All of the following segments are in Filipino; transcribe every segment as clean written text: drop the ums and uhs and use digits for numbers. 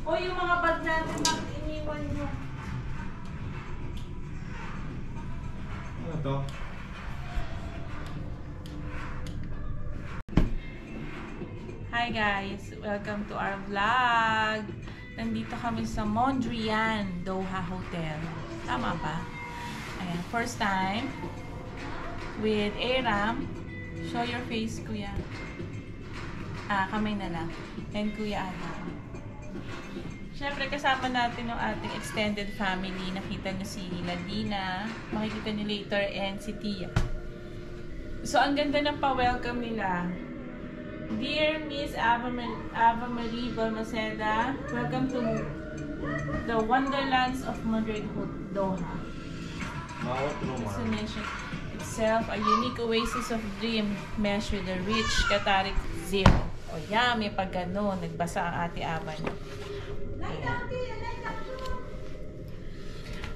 O yung mga bag natin, bakit iniwan nyo? Ano to? Hi guys! Welcome to our vlog! Nandito kami sa Mondrian Doha Hotel. Tama ba? Ayan, first time with Aram. Show your face, kuya. Kamay na lang. And kuya Adam. Siyempre, kasama natin yung ating extended family. Nakita niyo si Ladina. Makikita niyo later. And si Tia. So, ang ganda ng pa-welcome nila. Dear Miss Ava Marie Balmaceda, welcome to the Wonderlands of Madrid, Doha. Destination itself, a unique oasis of dream meshed with the rich Qatari zero. O yeah, may pag-gano. Nagbasa ang ate Ava niya.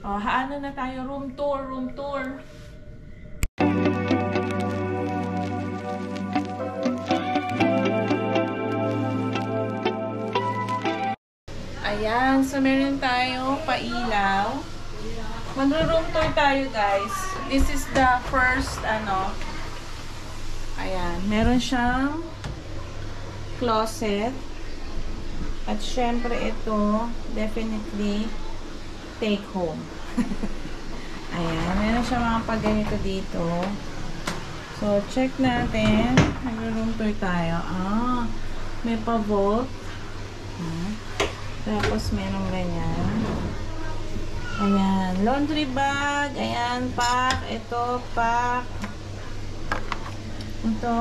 O, haano na tayo? Room tour, room tour. Ayan, so meron tayo pailaw. Mag-room tour tayo, guys. This is the first, ayan, meron siyang closet. At syempre ito, definitely take home. Ayan, meron siya mga pagganito dito. So, check natin. Mag-room tour tayo. May pa-vault. Tapos, merong ganyan. Ayan, laundry bag. Ayan, pack. Ito, pack. Ito.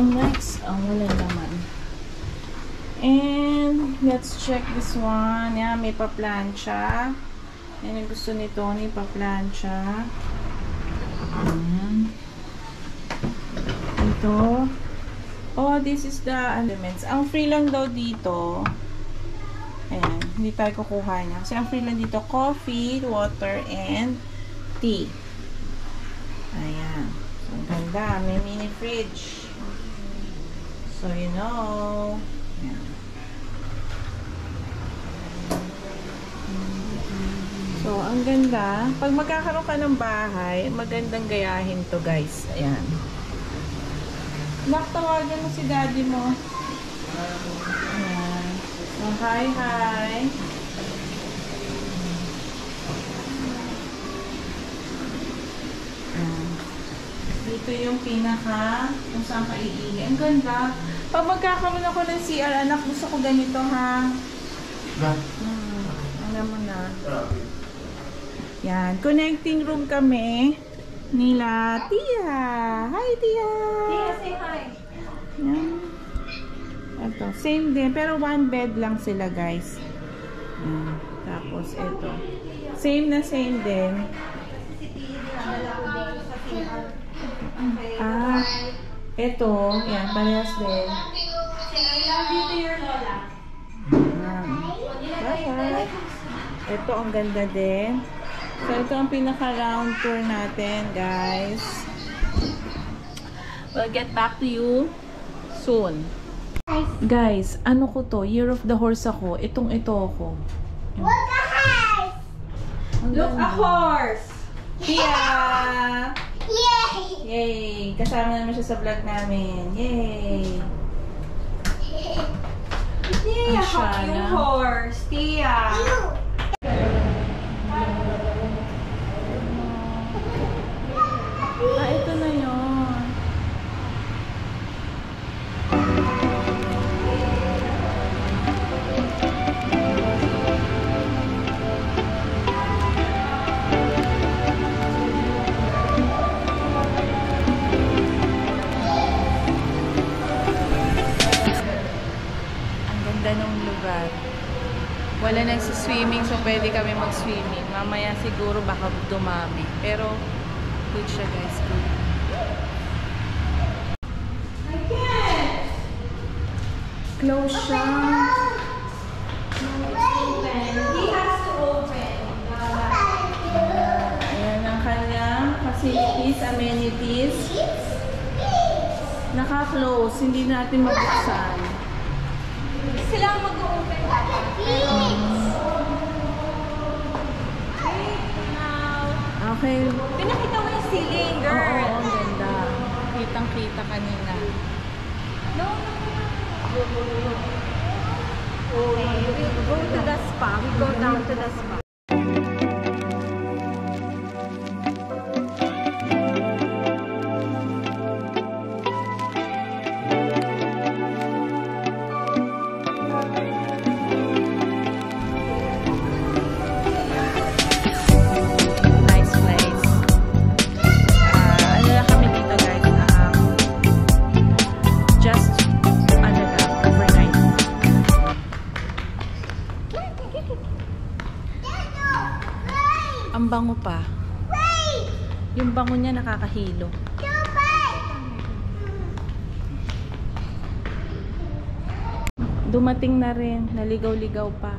Next, wala naman. And, let's check this one. Yan, may pa-plancha. Yan ang gusto ni Tony, pa-plancha. Ito. Oh, this is the elements. Ang free lang daw dito. Ayan, hindi tayo kukuha niya. Kasi ang free lang dito, coffee, water, and tea. Ayan. So, ang ganda. May mini fridge. So, you know. Ayan. So, ang ganda. Pag magkakaroon ka ng bahay, magandang gayahin to, guys. Ayan. Naktawagan mo si daddy mo. Ayan. So, hi, hi. Ayan. Dito yung pinaka kung saan ka iihi. Ang ganda. Pag magkakaroon ako ng CR, anak, gusto ko ganito, ha? Alam mo na. Yan. Connecting room kami nila Tia. Hi, Tia. Tia, say hi. Yan. Ito. Same din. Pero one bed lang sila, guys. Yan. Tapos, ito. Same na same din. Ito. Yan. Parehas din. I love you to your Lola. Bye-bye. Ito, ang ganda din. So, ito ang pinaka-round tour natin, guys. We'll get back to you soon. Guys, ano ko to? Year of the Horse ako. Ito ako. Look a horse! Look a horse! Tia! Yay! Yay! Kasama naman siya sa vlog namin. Yay! Tia, yung horse. Tia! Ito na yun. Ang ganda ng lugar. Wala nagsiswimming, so pwede kami mag-swimming. Mamaya siguro baka dumami. Pero good siya, guys. Good. Close siya. He has to open. Ayan ang kanyang facilities, amenities. Naka-close, hindi natin mabuksan. Sila ang mag-open. Okay. Pinakita mo yung ceiling, girl. Oo, ang ganda. Kitang-kita kanina. No. Okay, we go to the spa. We go down to the spa. Nice place. Ano lang kami dito guys? Just ano lang, overnight. Ang bango pa. Yung bango niya nakakahilo. Dumating na rin, naligaw-ligaw pa.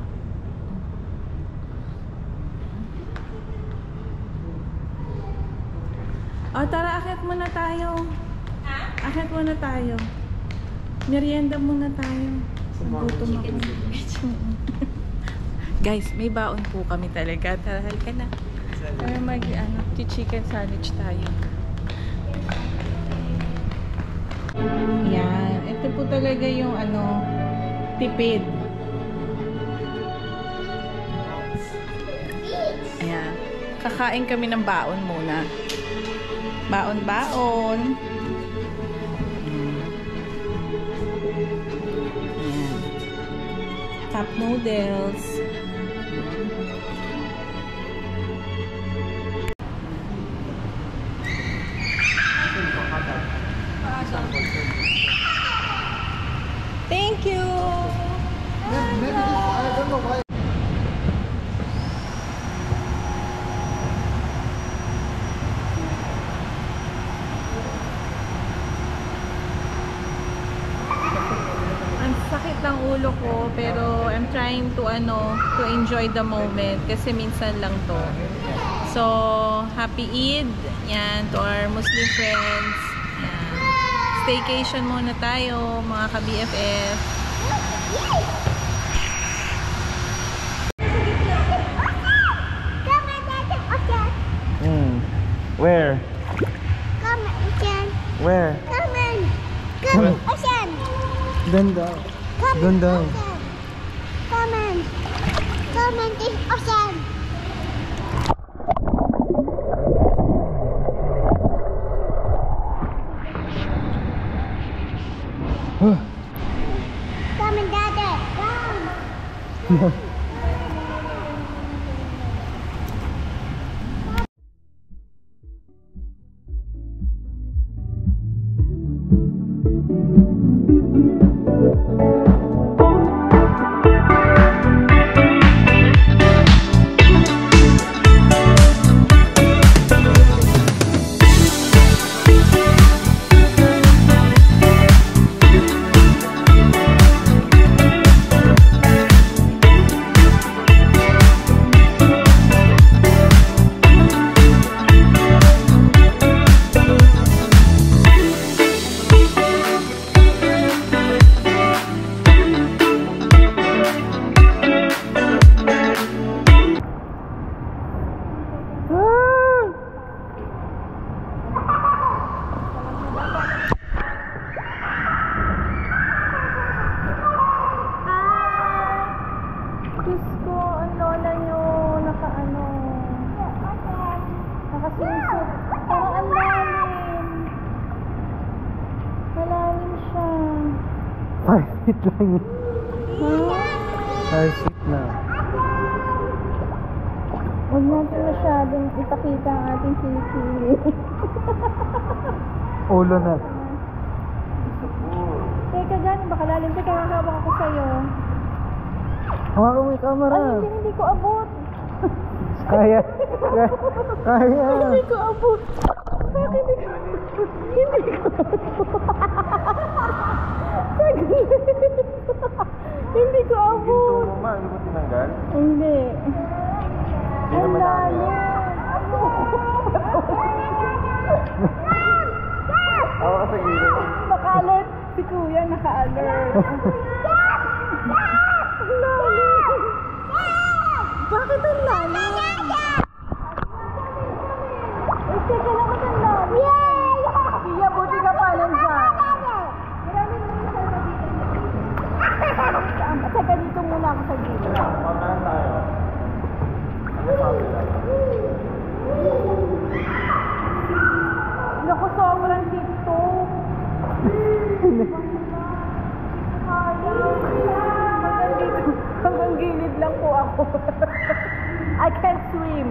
O tara, akyat muna tayo. Akyat muna tayo. Merienda muna tayo. Nagutom ako. Guys, may baon po kami talaga. Tara, halika na. Tara chicken sandwich tayo. Yan. Ito po talaga yung tipid. Ayan. Kakain kami ng baon muna. Baon-baon. Ayan. Cup noodles. Thank you. Maybe this, I don't know why. Ang sakit ng ulo ko pero I'm trying to to enjoy the moment kasi minsan lang to. So, happy Eid yan to our Muslim friends. Yan. Staycation muna tayo mga ka-BFF. Where? Come again. Where? Come in. Come again. Doon daw. Come Doon daw. again. Come in. Come in this ocean. Come in, Daddy. Come. Diyos ko, ang lola nyo, nakasinsot. Parang ang lalim. Malalim siya. 5 feet lang. Ha? 5 feet na. Huwag natin masyadong ipakita ang ating kilikili. Ulo na. Teka, gano'n baka lalim ka, kakakabak ako sa'yo. Hawakan mo yung camera. Ay, hindi ko abot. Kaya. Kaya. Hindi ko abot. Bakit hindi ko abot? Hindi ko abot. Ginto mo ma, hindi mo tinanggal? Hindi. Hindi naman lalim. Hawa ka sa gilid. Baka naka-alert. Bakit ang lalim? Uy, teka lang mas ang lalim. Tia, buti ka pa nandiyan. Teka, dito muna ako sa gilid. Pagkaan tayo. Ano sabi lang? Naku, sobrang TikTok. Hanggang gilid lang po ako. I can't swim.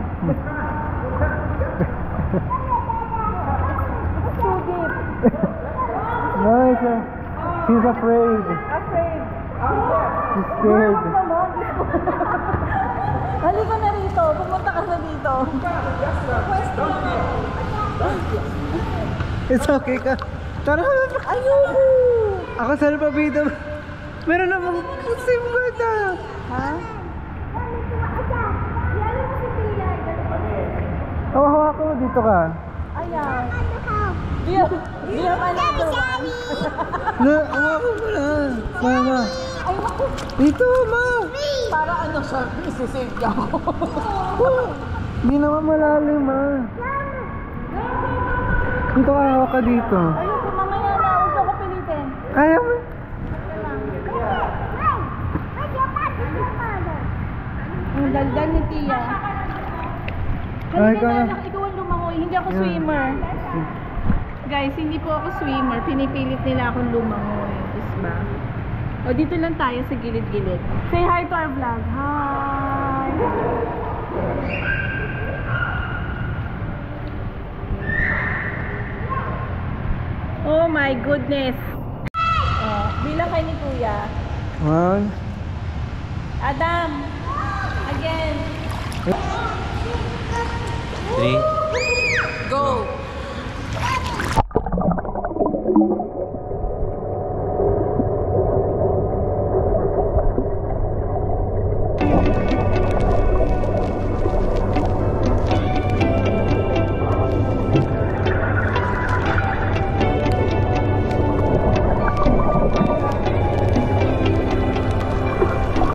It's too deep. Nice. She's afraid. Afraid. She's scared. Halika na rito. Pumunta ka na dito. It's okay ka. Tara. Ayoko. Ako sa pabida. Meron namang simbata. Ha? Hawa ko dito ka. Ayan. Do you have another one? Na, hawa ko mo na. Mama. Ay, naku. Dito, ma. Para ano siya, isisave niya ako. Hindi naman malalim, ma. Dito ka, hawa ka dito. Ayoko, mamaya na. Huwag ako pilitin. Kaya mo. Ang daldal ni Tia. Ay, Halika ka na. na, ikaw ang lumangoy. Hindi ako Yeah. swimmer. Guys, hindi po ako swimmer. Pinipilit nila akong lumangoy. Diba? O, dito lang tayo sa gilid-gilid. Say hi to our vlog. Hi! Oh my goodness! Oh, bilang kayo ni Kuya. 1. Adam! Again! 3. Go!